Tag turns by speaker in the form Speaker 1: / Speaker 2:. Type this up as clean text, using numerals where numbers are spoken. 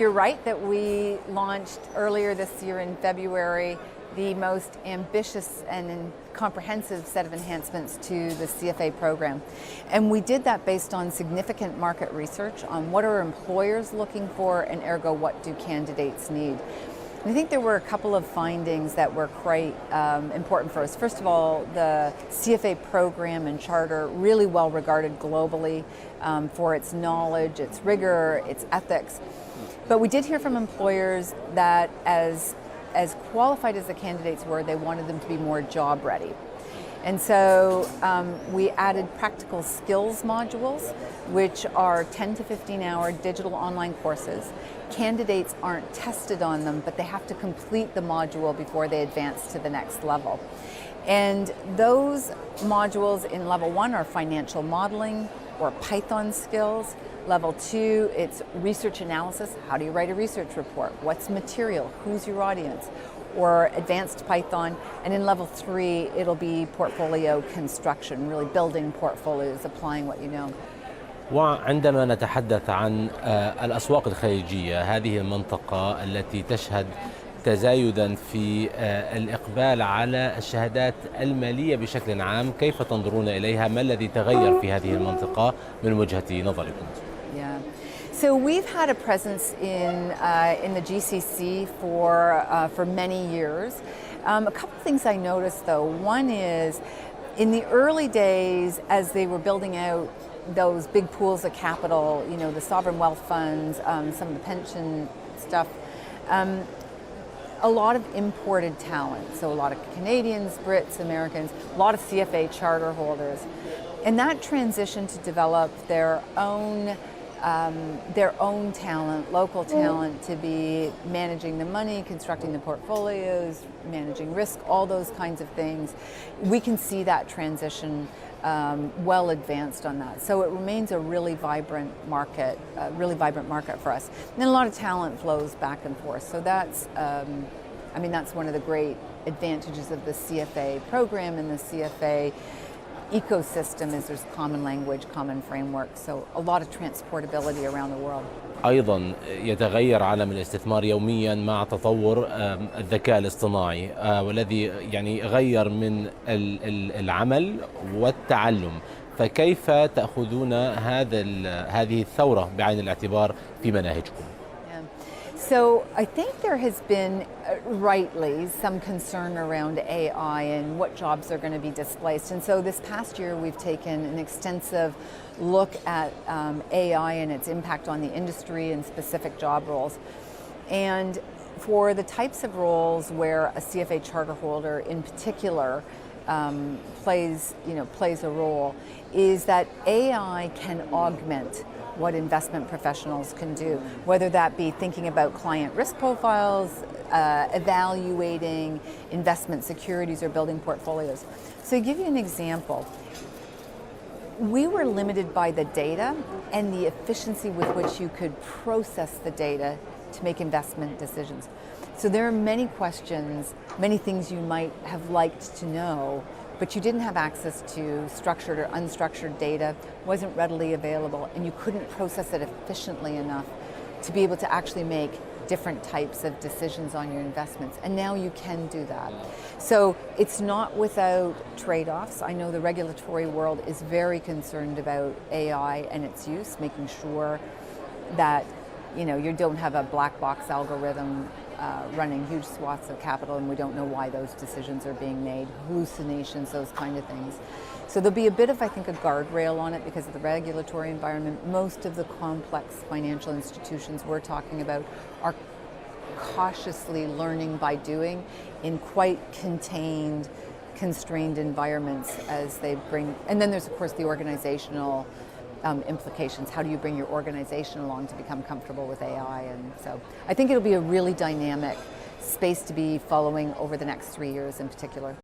Speaker 1: You're right that we launched earlier this year in February the most ambitious and comprehensive set of enhancements to the CFA program. And we did that based on significant market research on what are employers looking for and ergo what do candidates need. I think there were a couple of findings that were quite important for us. First of all, the CFA program and charter really well regarded globally for its knowledge, its rigor, its ethics. But we did hear from employers that as qualified as the candidates were, they wanted them to be more job ready. And so we added practical skills modules, which are 10 to 15 hour digital online courses. Candidates aren't tested on them, but they have to complete the module before they advance to the next level. And those modules in level 1 are financial modeling or Python skills. Level 2, it's research analysis. How do you write a research report? What's material? Who's your audience? Or advanced Python. And in level 3, it'll be portfolio construction, really building portfolios, applying what you know.
Speaker 2: وعندما نتحدث عن الأسواق الخليجية، هذه المنطقة التي تشهد تزايدا في الإقبال على الشهادات المالية بشكل عام، كيف تنظرون إليها؟ ما الذي تغير في هذه المنطقة من وجهة نظركم؟
Speaker 1: Yeah. So we've had a presence in the GCC for many years. A couple of things I noticed though. One is in the early days as they were building out those big pools of capital, you know, the sovereign wealth funds, some of the pension stuff, a lot of imported talent. So a lot of Canadians, Brits, Americans, a lot of CFA charter holders. And that transition to develop their own talent, local talent, to be managing the money, constructing the portfolios, managing risk, all those kinds of things. We can see that transition well advanced on that. So it remains a really vibrant market for us. And then a lot of talent flows back and forth. So that's, that's one of the great advantages of the CFA program and the CFA ecosystem is there's common language, common framework, so a lot of transportability around the world.
Speaker 2: أيضا يتغير عالم الاستثمار يوميا مع تطور الذكاء الاصطناعي والذي يعني غير من العمل والتعلم، فكيف تأخذون هذه الثورة بعين الاعتبار في مناهجكم؟
Speaker 1: So I think there has been, rightly, some concern around AI and what jobs are going to be displaced. And so this past year we've taken an extensive look at AI and its impact on the industry and specific job roles. And for the types of roles where a CFA charter holder in particular plays a role, is that AI can augment what investment professionals can do, whether that be thinking about client risk profiles, evaluating investment securities or building portfolios. So to give you an example, we were limited by the data and the efficiency with which you could process the data to make investment decisions. So there are many questions, many things you might have liked to know, but you didn't have access to structured or unstructured data, wasn't readily available, and you couldn't process it efficiently enough to be able to actually make different types of decisions on your investments. And now you can do that. So it's not without trade-offs. I know the regulatory world is very concerned about AI and its use, making sure that you don't have a black box algorithm running huge swaths of capital and we don't know why those decisions are being made, hallucinations, those kind of things. So there'll be a bit of, I think, a guardrail on it because of the regulatory environment. Most of the complex financial institutions we're talking about are cautiously learning by doing in quite contained, constrained environments as they bring, and then there's of course the organizational implications. How do you bring your organization along to become comfortable with AI? And so I think it'll be a really dynamic space to be following over the next 3 years in particular.